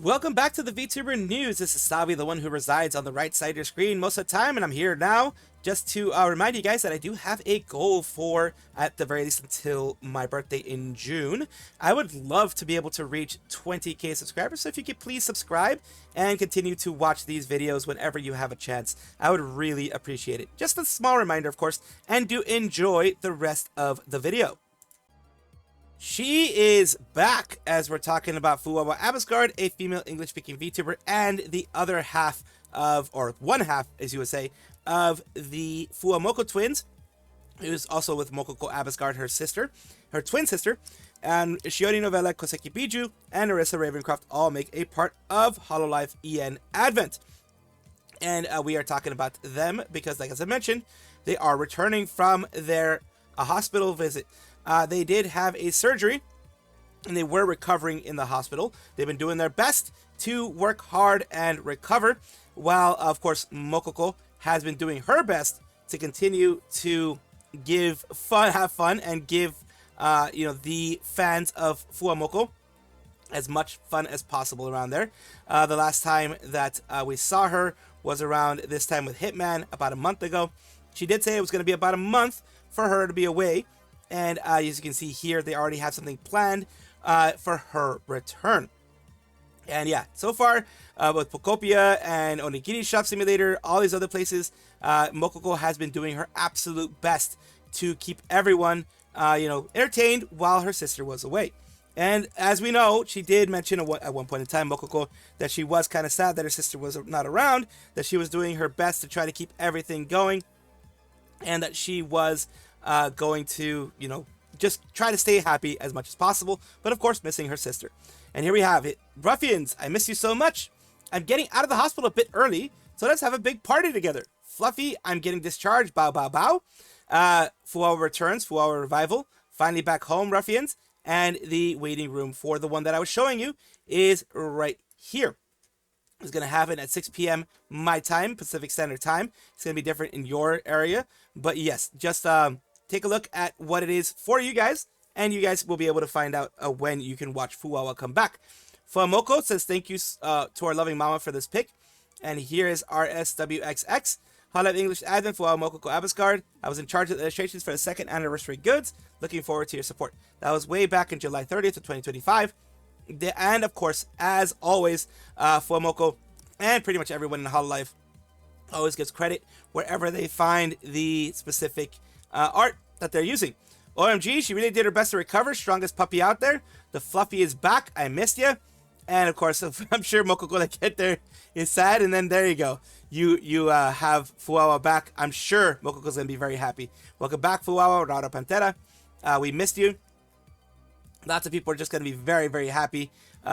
Welcome back to the VTuber News. This is Salvi, the one who resides on the right side of your screen most of the time, and I'm here now just to remind you guys that I do have a goal for, at the very least, until my birthday in June. I would love to be able to reach 20k subscribers, so if you could please subscribe and continue to watch these videos whenever you have a chance, I would really appreciate it. Just a small reminder, of course, and do enjoy the rest of the video. She is back as we're talking about Fuwawa Abasgard, a female English-speaking VTuber, and the other half of, or one half, as you would say, of the Fuwamoko twins, who's also with Mokoko Abasgard, her sister, her twin sister, and Shiori Novella, Koseki Biju, and Arissa Ravencroft all make a part of Hololive EN Advent. And we are talking about them because, like as I mentioned, they are returning from their hospital visit. They did have a surgery, and they were recovering in the hospital. They've been doing their best to work hard and recover, while, of course, Mokoko has been doing her best to continue to have fun, and give, the fans of Fuwamoko as much fun as possible around there. The last time that we saw her was around this time with Hitman, about a month ago. She did say it was going to be about a month for her to be away. And as you can see here, they already have something planned for her return. And yeah, so far, with Pokopia and Onigiri Shop Simulator, all these other places, Mokoko has been doing her absolute best to keep everyone, entertained while her sister was away. And as we know, she did mention at one point in time, Mokoko, that she was kind of sad that her sister was not around, that she was doing her best to try to keep everything going, and that she was going to, just try to stay happy as much as possible, but of course missing her sister. And here we have it. Ruffians, I miss you so much. I'm getting out of the hospital a bit early, so let's have a big party together. Fluffy, I'm getting discharged. Bow, bow, bow. Fuwawa returns. Fuwawa revival. Finally back home, Ruffians. And the waiting room for the one that I was showing you is right here. It's going to happen at 6 p.m. my time, Pacific Standard Time. It's going to be different in your area. But yes, just take a look at what it is for you guys, and you guys will be able to find out when you can watch Fuwawa come back. Fuwamoko says thank you to our loving mama for this pick. And here is RSWXX. Hololive English Advent, Fuwamoko Abasgard. I was in charge of the illustrations for the second anniversary goods. Looking forward to your support. That was way back in July 30th of 2025. And of course, as always, Fuwamoko and pretty much everyone in Hololive always gives credit wherever they find the specific art that they're using. OMG, she really did her best to recover. Strongest puppy out there. The Fluffy is back. I missed you. And of course, I'm sure Mokoko that get there is sad. And then there you go. You have Fuwawa back. I'm sure Mokoko's gonna be very happy. Welcome back, Fuwawa. Rara Pantera. We missed you. Lots of people are just going to be very, very happy.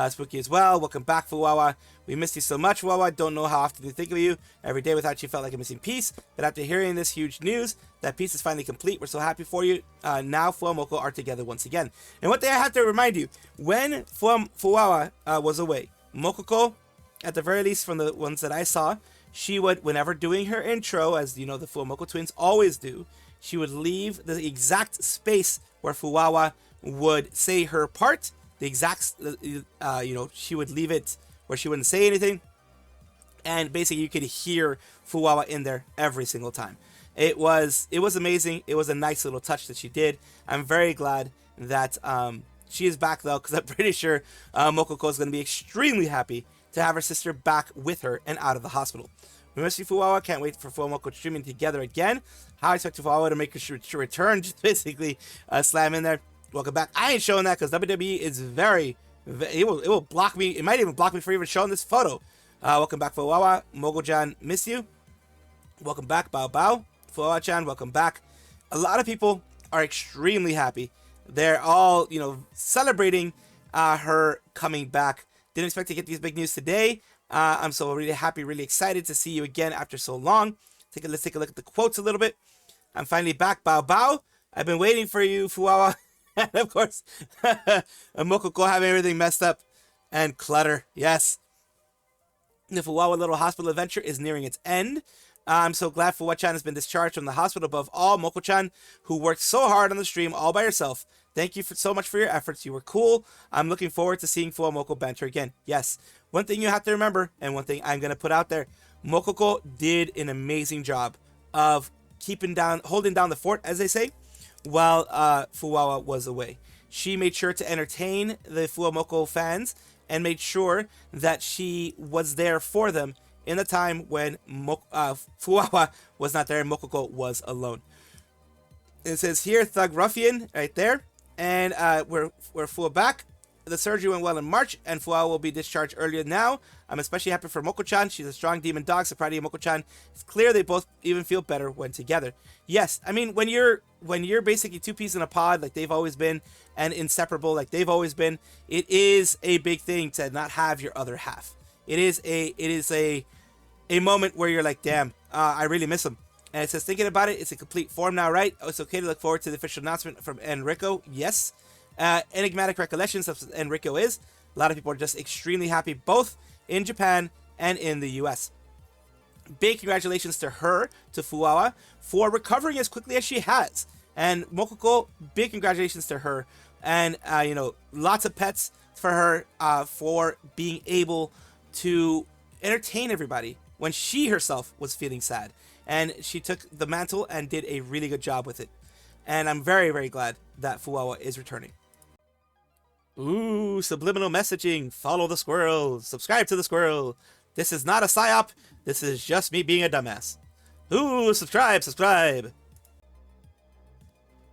Spooky as well. Welcome back, Fuwawa. We missed you so much, Fuwawa. Don't know how often we think of you. Every day without you felt like a missing piece. But after hearing this huge news, that piece is finally complete. We're so happy for you. Now Fuwamoko are together once again. And what I have to remind you, when Fuwawa was away, Mokoko, at the very least from the ones that I saw, she would, whenever doing her intro, as you know the Fuwamoko twins always do, she would leave the exact space where Fuwawa would say her part, the exact, she would leave it where she wouldn't say anything, and basically you could hear Fuwawa in there every single time. It was amazing. It was a nice little touch that she did. I'm very glad that she is back though, because I'm pretty sure Mokoko is going to be extremely happy to have her sister back with her and out of the hospital. We miss you, Fuwawa. Can't wait for Fuwamoko streaming together again. How I expect Fuwawa to make a return, just basically slam in there. Welcome back. I ain't showing that because WWE is it will block me. It might even block me for even showing this photo. Welcome back, Fuwawa. Mogo-chan, miss you. Welcome back, Bao Bao. Fuwawa-chan, welcome back. A lot of people are extremely happy. They're all, celebrating her coming back. Didn't expect to get these big news today. I'm so really happy, really excited to see you again after so long. Let's take a look at the quotes a little bit. I'm finally back, Bao Bao. I've been waiting for you, Fuwawa. And of course, Mokoko having everything messed up and clutter. Yes. The Fuwawa Little Hospital adventure is nearing its end. I'm so glad Fuwawa-chan has been discharged from the hospital. Above all, Moko-chan, who worked so hard on the stream all by herself. Thank you so much for your efforts. You were cool. I'm looking forward to seeing Fuwa Moko banter again. Yes, one thing you have to remember, and one thing I'm going to put out there, Mokoko did an amazing job of holding down the fort, as they say, while Fuwawa was away. She made sure to entertain the Fuwamoko fans and made sure that she was there for them in the time when Fuwawa was not there and Mokoko was alone. It says here, Thug Ruffian, right there. And we're Fuwa back. The surgery went well in March, and Fuwa will be discharged earlier now. I'm especially happy for Moko-chan. She's a strong demon dog, so proud of you, Moko-chan. It's clear they both even feel better when together. Yes, I mean, when you're basically two peas in a pod, like they've always been, and inseparable, like they've always been, it is a big thing to not have your other half. It is a moment where you're like, damn, I really miss him. And it says, thinking about it, it's a complete form now, right? Oh, it's okay to look forward to the official announcement from Enrico. Yes. Enigmatic recollections of Enrico is. A lot of people are just extremely happy, both in Japan and in the US. Big congratulations to her, to Fuwawa, for recovering as quickly as she has. And Mokoko, big congratulations to her. And, lots of pets for her for being able to entertain everybody when she herself was feeling sad. And she took the mantle and did a really good job with it. And I'm very, very glad that Fuwawa is returning. Ooh, subliminal messaging. Follow the squirrel. Subscribe to the squirrel. This is not a psyop. This is just me being a dumbass. Ooh, subscribe.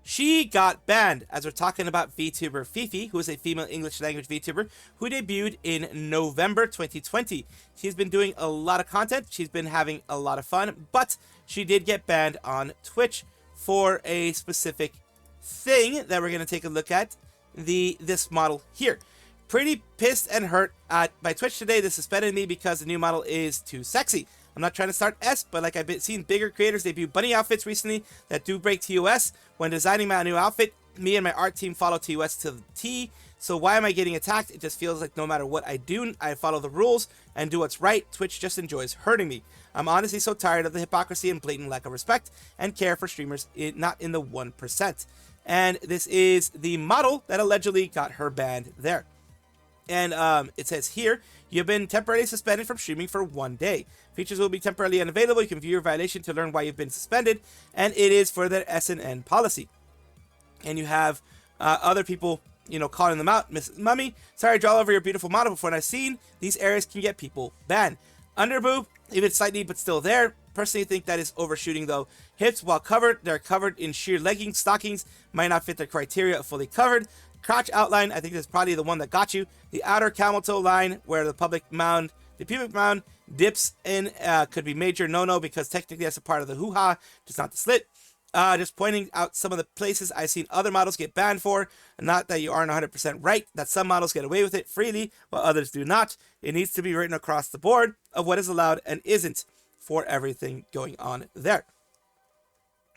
She got banned, as we're talking about Vtuber Fefe, who is a female English language Vtuber who debuted in November 2020. She's been doing a lot of content. She's been having a lot of fun, but she did get banned on Twitch for a specific thing that we're going to take a look at. This model here. Pretty pissed and hurt by Twitch today. They suspended me because the new model is too sexy. I'm not trying to start S, but like I've seen bigger creators debut bunny outfits recently that do break TOS. When designing my new outfit, me and my art team follow TOS to the T. So why am I getting attacked? It just feels like no matter what I do, I follow the rules and do what's right. Twitch just enjoys hurting me. I'm honestly so tired of the hypocrisy and blatant lack of respect and care for streamers, not in the 1%. And this is the model that allegedly got her banned there. And it says here, you've been temporarily suspended from streaming for 1 day. Features will be temporarily unavailable. You can view your violation to learn why you've been suspended. And it is for their SNN policy. And you have other people, calling them out. Miss Mummy, sorry to draw over your beautiful model before I've seen. These areas can get people banned. Underboob, even slightly, but still there. Personally think that is overshooting though. Hips, while covered, they're covered in sheer leggings. Stockings might not fit the criteria of fully covered. Crotch outline, I think that's probably the one that got you. The outer camel toe line where the pubic mound dips in could be major no-no because technically that's a part of the hoo-ha, just not the slit. Just pointing out some of the places I've seen other models get banned for. Not that you aren't 100% right, that some models get away with it freely while others do not. It needs to be written across the board of what is allowed and isn't for everything going on there.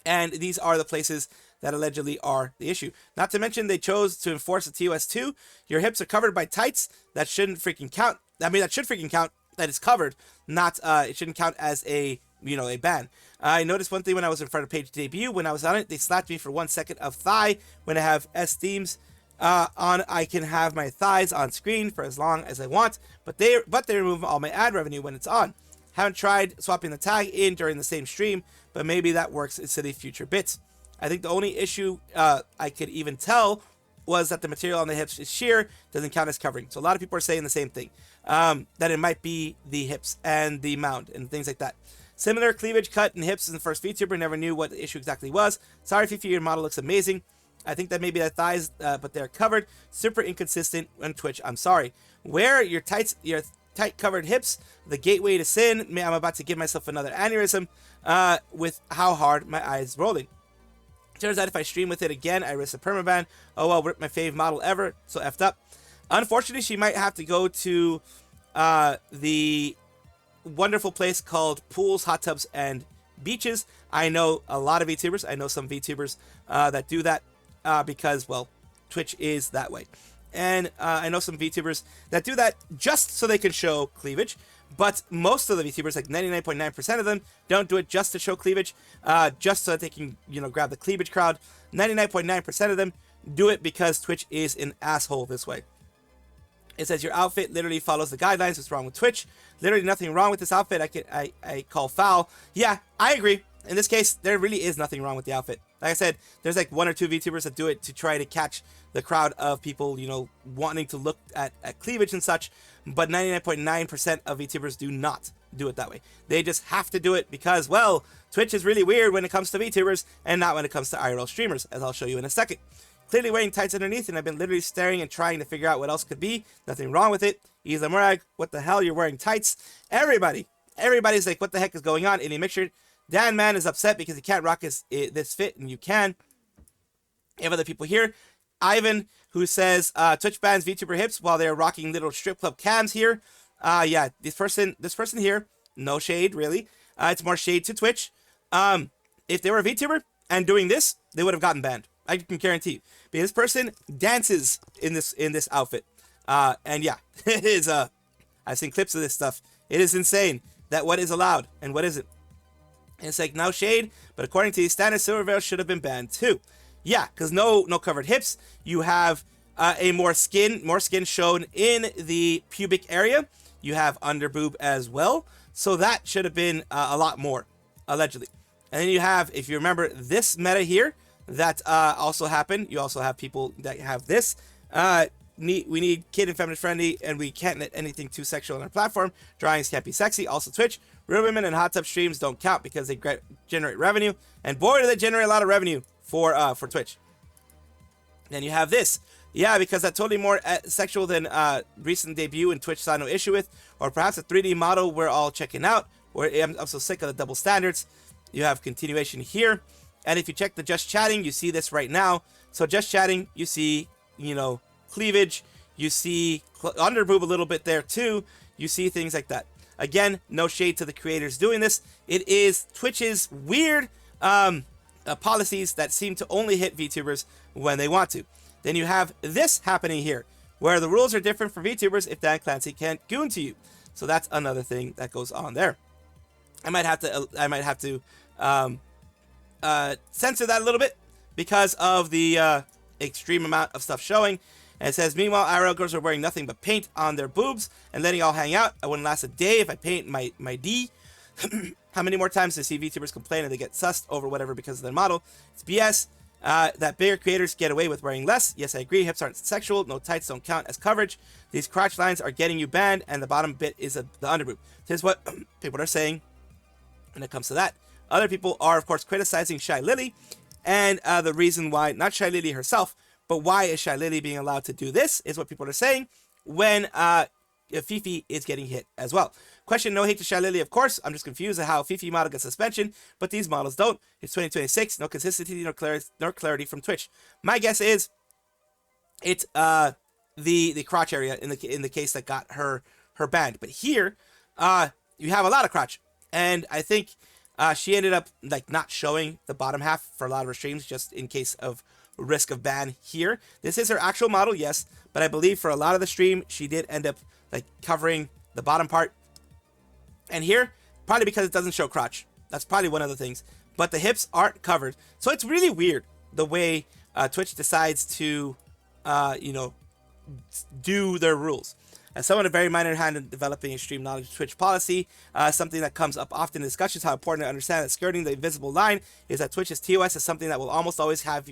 And these are the places that allegedly are the issue. Not to mention they chose to enforce the TOS2. Your hips are covered by tights. That shouldn't freaking count. I mean, that should freaking count that it's covered. Not, it shouldn't count as a ban. I noticed one thing when I was in front of page debut. When I was on it, they slapped me for 1 second of thigh. When I have S themes on, I can have my thighs on screen for as long as I want. But they remove all my ad revenue when it's on. Haven't tried swapping the tag in during the same stream, but maybe that works in the future bits. I think the only issue I could even tell was that the material on the hips is sheer, doesn't count as covering. So a lot of people are saying the same thing, that it might be the hips and the mound and things like that. Similar cleavage cut and hips in the first VTuber, never knew what the issue exactly was. Sorry if your model looks amazing. I think that maybe the thighs, but they're covered. Super inconsistent on Twitch, I'm sorry. Wear your tight covered hips, the gateway to sin. I'm about to give myself another aneurysm with how hard my eye is rolling. Turns out if I stream with it again, I risk a permaban. Oh well, rip my fave model ever, so effed up. Unfortunately, she might have to go to the wonderful place called Pools, Hot Tubs, and Beaches. I know a lot of VTubers. I know some VTubers that do that because, well, Twitch is that way. And I know some VTubers that do that just so they can show cleavage. But most of the VTubers, like 99.9% of them, don't do it just to show cleavage, just so that they can, grab the cleavage crowd. 99.9% of them do it because Twitch is an asshole this way. It says your outfit literally follows the guidelines. What's wrong with Twitch? Literally nothing wrong with this outfit. I call foul. Yeah, I agree. In this case, there really is nothing wrong with the outfit. Like I said, there's like 1 or 2 VTubers that do it to try to catch the crowd of people, you know, wanting to look at cleavage and such. But 99.9% of VTubers do not do it that way. They just have to do it because, well, Twitch is really weird when it comes to VTubers and not when it comes to IRL streamers, as I'll show you in a second. Clearly wearing tights underneath, and I've been literally staring and trying to figure out what else could be. Nothing wrong with it. Isa Murag, what the hell? You're wearing tights. Everybody's like, what the heck is going on? Any mixture. Dan Man is upset because he can't rock this fit, and you can. You have other people here. Ivan, who says Twitch bans VTuber hips while they're rocking little strip club cams here. Yeah, this person here, no shade really. It's more shade to Twitch. If they were a VTuber and doing this, they would have gotten banned. I can guarantee you. Because this person dances in this outfit. And yeah, it is. I've seen clips of this stuff. It is insane that what is allowed and what isn't. And it's like, no shade, but according to these standards, silver veil should have been banned too. Yeah, because no covered hips. You have more skin shown in the pubic area. You have under boob as well. So that should have been a lot more, allegedly. And then you have, if you remember this meta here, that also happened. You also have people that have this. We need kid and feminist friendly, and we can't let anything too sexual on our platform. Drawings can't be sexy. Also Twitch. Real women and hot tub streams don't count because they generate revenue. And boy, do they generate a lot of revenue for Twitch. Then you have this. Yeah, because that's totally more sexual than recent debut and Twitch saw no issue with. Or perhaps a 3D model we're all checking out. Or I'm so sick of the double standards. You have continuation here. And if you check the just chatting, you see this right now. So just chatting, you see, you know, cleavage. You see under boob a little bit there too. You see things like that. Again, no shade to the creators doing this. It is Twitch's weird policies that seem to only hit VTubers when they want to. Then you have this happening here, where the rules are different for VTubers if Dan Clancy can't goon to you. So that's another thing that goes on there. I might have to censor that a little bit because of the extreme amount of stuff showing. And it says, meanwhile, IRL girls are wearing nothing but paint on their boobs and letting all hang out. I wouldn't last a day if I paint my D. How many more times do I see VTubers complain and they get sussed over whatever because of their model? It's BS. That bigger creators get away with wearing less. Yes, I agree. Hips aren't sexual. No tights don't count as coverage. These crotch lines are getting you banned, and the bottom bit is the underboob. This is what people are saying when it comes to that. Other people are, of course, criticizing Shy Lily, and the reason why, not Shy Lily herself, but why is Shy Lily being allowed to do this is what people are saying when Fefe is getting hit as well. Question, no hate to Shy Lily, of course. I'm just confused at how Fefe model gets suspension, but these models don't. It's 2026, no consistency, nor clarity from Twitch. My guess is it's the crotch area in the case that got her banned. But here, you have a lot of crotch, and I think she ended up like not showing the bottom half for a lot of her streams just in case of risk of ban here. This is her actual model, yes, but I believe for a lot of the stream she did end up like covering the bottom part. And here, probably because it doesn't show crotch. That's probably one of the things. But the hips aren't covered. So it's really weird the way Twitch decides to, do their rules. As someone with a very minor hand in developing extreme knowledge of Twitch policy, something that comes up often in discussions, how important to understand that skirting the invisible line is that Twitch's TOS is something that will almost always have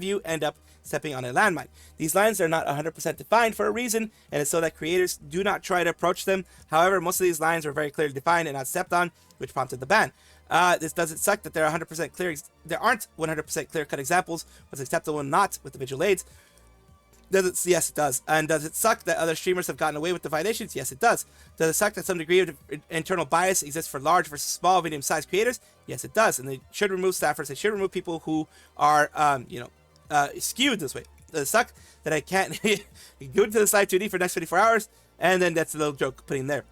you end up stepping on a landmine. These lines are not 100% defined for a reason, and it's so that creators do not try to approach them. However, most of these lines are very clearly defined and not stepped on, which prompted the ban. This doesn't suck that there aren't 100% clear-cut examples what's acceptable and not with the visual aids. Yes, it does. And does it suck that other streamers have gotten away with the violations? Yes, it does. Does it suck that some degree of internal bias exists for large versus small, medium-sized creators? Yes, it does. And they should remove staffers. They should remove people who are, skewed this way. Does it suck that I can't go to the side 2D for the next 24 hours? And then that's a little joke putting there.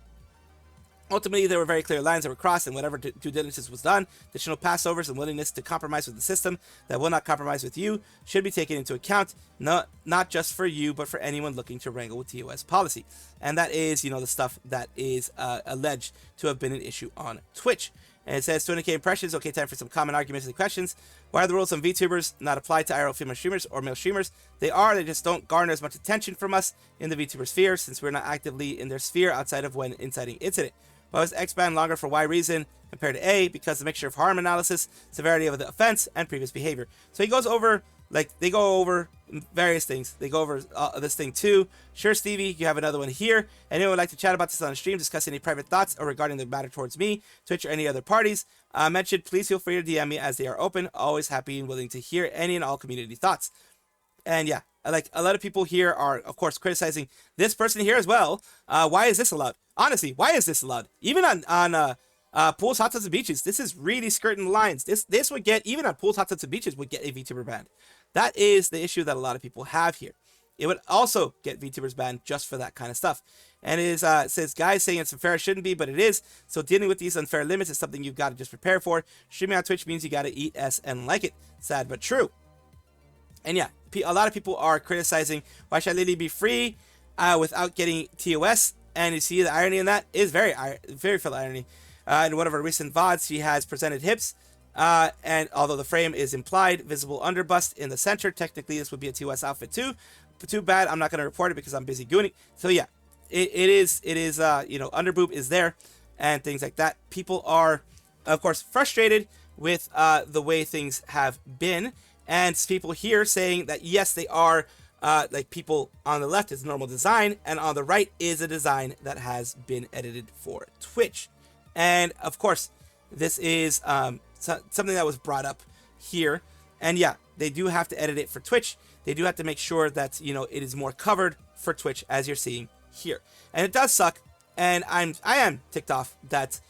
Ultimately, there were very clear lines that were crossed, and whatever due diligence was done, additional passovers and willingness to compromise with the system that will not compromise with you should be taken into account, not just for you, but for anyone looking to wrangle with TOS policy. And that is, the stuff that is alleged to have been an issue on Twitch. And it says 200k impressions. Okay, time for some common arguments and questions. Why are the rules on VTubers not applied to IRL female streamers or male streamers? They are. They just don't garner as much attention from us in the VTuber sphere, since we're not actively in their sphere outside of when inciting incident. Why was X ban longer for Y reason compared to A? Because the mixture of harm analysis, severity of the offense, and previous behavior. So he goes over, like, they go over various things. They go over this thing too. Sure, Stevie, you have another one here. Anyone would like to chat about this on the stream, discuss any private thoughts or regarding the matter towards me, Twitch, or any other parties mentioned, please feel free to DM me as they are open. Always happy and willing to hear any and all community thoughts. And yeah, like, a lot of people here are, of course, criticizing this person here as well. Why is this allowed? Honestly, why is this allowed? Even on pools, hot tubs, and beaches, this is really skirting the lines. This would get, even on pools, hot tubs, and beaches, would get a VTuber banned. That is the issue that a lot of people have here. It would also get VTubers banned just for that kind of stuff. And it is, it says, guys saying it's unfair, it shouldn't be, but it is. So dealing with these unfair limits is something you've got to just prepare for. Streaming on Twitch means you got to eat S and like it. Sad but true. And yeah, a lot of people are criticizing, why should Lily be free without getting TOS? And you see the irony in that is very full irony. In one of her recent VODs, she has presented hips. And although the frame is implied, visible underbust in the center, technically this would be a TOS outfit too. But too bad, I'm not going to report it because I'm busy gooning. So yeah, it is, you know, underboob is there and things like that. People are, of course, frustrated with the way things have been. And people here saying that, yes, they are, like, people on the left is normal design, and on the right is a design that has been edited for Twitch. And, of course, this is something that was brought up here. And, yeah, they do have to edit it for Twitch. They do have to make sure that, you know, it is more covered for Twitch, as you're seeing here. And it does suck, and I am ticked off that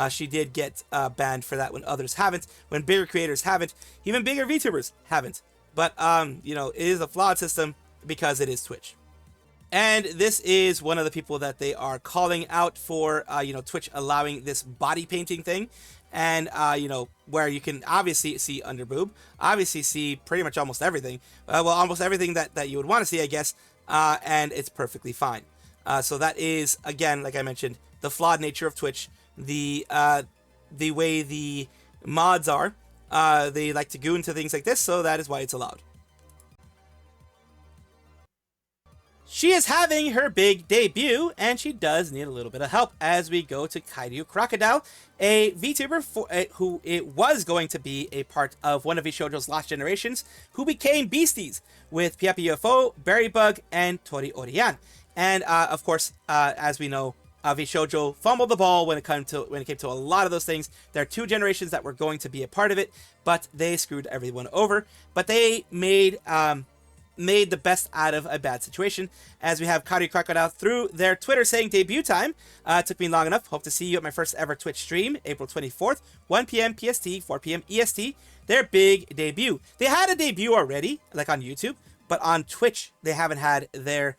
she did get banned for that when others haven't, when bigger creators haven't, even bigger VTubers haven't. But, you know, it is a flawed system because it is Twitch. And this is one of the people that they are calling out for, you know, Twitch allowing this body painting thing. And, you know, where you can obviously see underboob, obviously see pretty much almost everything. Well, almost everything that you would want to see, I guess, and it's perfectly fine. So that is, again, like I mentioned, the flawed nature of Twitch. The way the mods are, they like to go into things like this, so that is why it's allowed. She is having her big debut, and she does need a little bit of help as we go to Kairyu Crocodile, a VTuber who it was going to be a part of one of VShojo's last generations, who became beasties with Piapi UFO, Berrybug, and Tori Orian. And of course, as we know, VShojo fumbled the ball when it came to a lot of those things. There are two generations that were going to be a part of it, but they screwed everyone over. But they made the best out of a bad situation, as we have Kairyu Crocodile through their Twitter saying debut time. Took me long enough. Hope to see you at my first ever Twitch stream, April 24th, 1 p.m. PST, 4 p.m. EST. Their big debut. They had a debut already, like on YouTube, but on Twitch, they haven't had their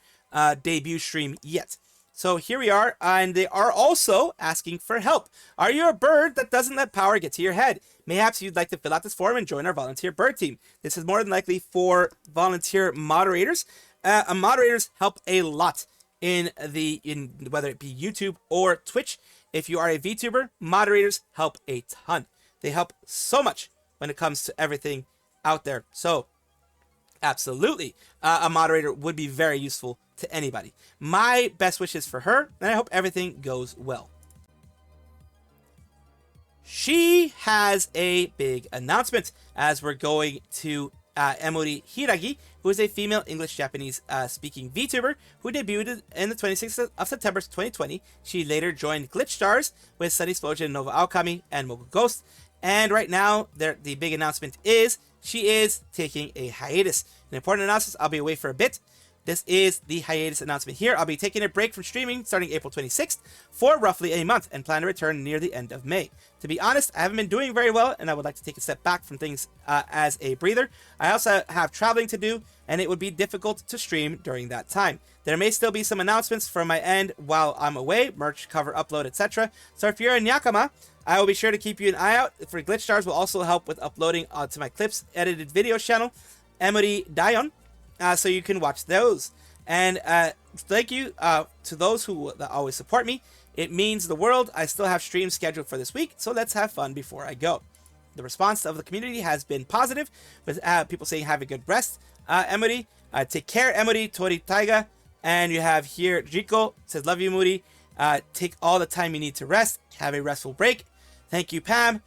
debut stream yet. So here we are, and they are also asking for help. Are you a bird that doesn't let power get to your head? Mayhaps you'd like to fill out this form and join our volunteer bird team. This is more than likely for volunteer moderators. Moderators help a lot in whether it be YouTube or Twitch. If you are a VTuber, moderators help a ton. They help so much when it comes to everything out there. So absolutely, a moderator would be very useful to anybody. My best wishes for her, and I hope everything goes well. She has a big announcement as we're going to Emuri Hiragi, who is a female English-Japanese speaking VTuber who debuted in the 26th of September 2020. She later joined Glitch Stars with Sunny Explosion, Nova Alchemy, and Mogu Ghost. And right now, the big announcement is she is taking a hiatus. An important announcement, I'll be away for a bit. This is the hiatus announcement here. I'll be taking a break from streaming starting April 26th for roughly a month and plan to return near the end of May. To be honest, I haven't been doing very well, and I would like to take a step back from things as a breather. I also have traveling to do, and it would be difficult to stream during that time. There may still be some announcements from my end while I'm away, merch, cover, upload, etc. So if you're a Nyakama, I will be sure to keep you an eye out. For Glitch Stars will also help with uploading to my clips edited videos channel, Emuri Dion. So you can watch those. And thank you to those who always support me. It means the world. I still have streams scheduled for this week, so let's have fun before I go. The response of the community has been positive, with people saying have a good rest. Emuri, take care, Emuri, Tori Taiga. And you have here Rico, says love you, Emuri. Take all the time you need to rest. Have a restful break. Thank you, Pam.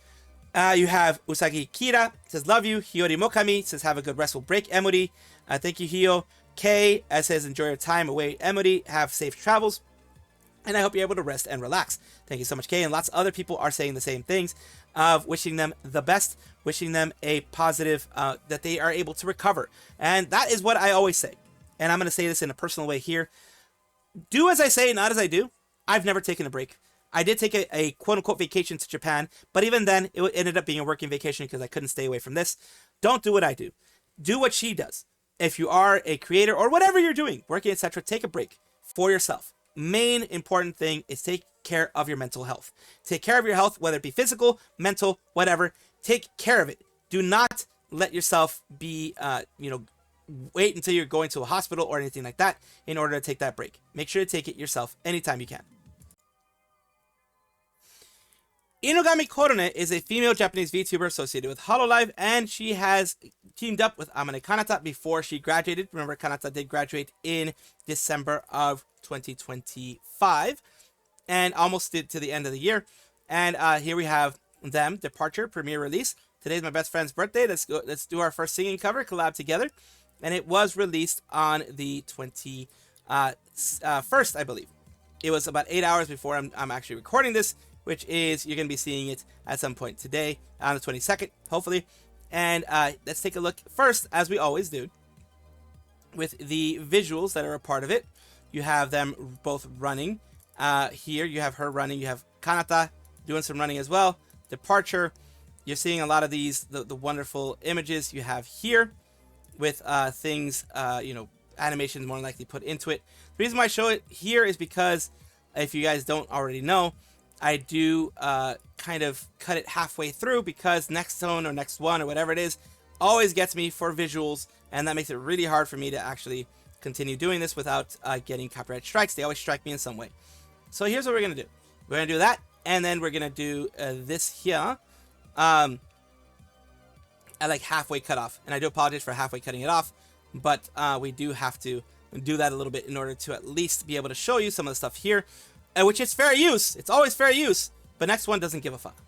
You have Usagi Kira, says love you. Hiyori Mokami says have a good restful break, Emuri. Thank you, Hio. Kay says enjoy your time away, Emuri. Have safe travels. And I hope you're able to rest and relax. Thank you so much, Kay. And lots of other people are saying the same things, of wishing them the best, wishing them a positive, that they are able to recover. And that is what I always say. And I'm going to say this in a personal way here. Do as I say, not as I do. I've never taken a break. I did take a quote-unquote vacation to Japan, but even then, it ended up being a working vacation because I couldn't stay away from this. Don't do what I do. Do what she does. If you are a creator or whatever you're doing, working, etc., take a break for yourself. Main important thing is take care of your mental health. Take care of your health, whether it be physical, mental, whatever. Take care of it. Do not let yourself be, wait until you're going to a hospital or anything like that in order to take that break. Make sure to take it yourself anytime you can. Inogami Korone is a female Japanese VTuber associated with Hololive, and she has teamed up with amare Kanata before she graduated. Remember, Kanata did graduate in December of 2025 and almost did to the end of the year. And here we have them, Departure, premiere release. Today's my best friend's birthday. Let's do our first singing cover collab together. And it was released on the 21st, I believe. It was about 8 hours before I'm actually recording this, which is, you're going to be seeing it at some point today on the 22nd, hopefully. And let's take a look first, as we always do, with the visuals that are a part of it. You have them both running. Here you have her running. You have Kanata doing some running as well. Departure. You're seeing a lot of these, the wonderful images you have here with things, animations more likely put into it. The reason why I show it here is because, if you guys don't already know, I do kind of cut it halfway through, because next zone or next one or whatever it is always gets me for visuals, and that makes it really hard for me to actually continue doing this without getting copyright strikes. They always strike me in some way. So here's what we're going to do. We're going to do that, and then we're going to do this here at like halfway cut off. And I do apologize for halfway cutting it off, but we do have to do that a little bit in order to at least be able to show you some of the stuff here, which is fair use. It's always fair use, but next one doesn't give a fuck.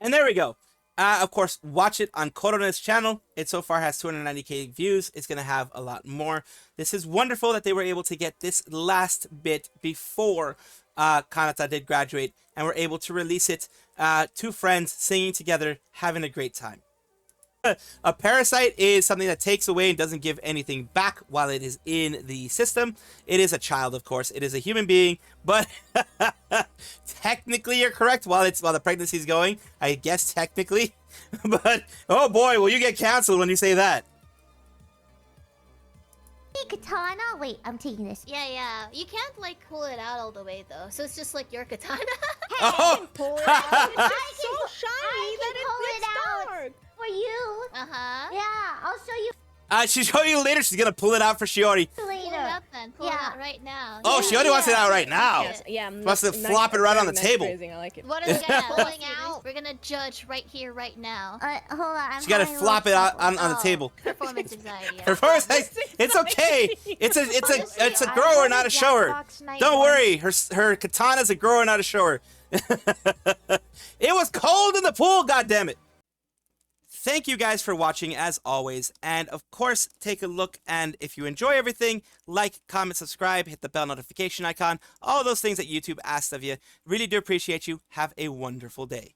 And there we go. Of course, watch it on Korone's channel. It so far has 290k views. It's going to have a lot more. This is wonderful that they were able to get this last bit before Kanata did graduate, and were able to release it. Two friends singing together, having a great time. A parasite is something that takes away and doesn't give anything back while it is in the system. It is a child, of course. It is a human being, but technically you're correct while the pregnancy is going. I guess technically, but oh boy, will you get canceled when you say that. Katana? Wait, I'm taking this. Yeah. You can't like pull it out all the way though, so it's just like your katana. Hey, oh. I can pull it out. It's so shiny that it's dark. For you. Yeah, I'll show you She'll show you later. She's gonna pull it out for Shiori. Pull it out then. Pull it out right now. Oh, Shiori wants it out right now. Yeah, Wants to flop it right on the table. I like it. What are we gonna pulling out? We're gonna judge right here, right now. hold on. She's gotta flop it out on the table. Performance anxiety. Yeah. Performance. It's okay. It's a grower, not a shower. Don't worry. Her katana's a grower, not a shower. It was cold in the pool. God damn it. Thank you guys for watching as always, and of course, take a look, and if you enjoy everything, like, comment, subscribe, hit the bell notification icon, all those things that YouTube asks of you. Really do appreciate you. Have a wonderful day.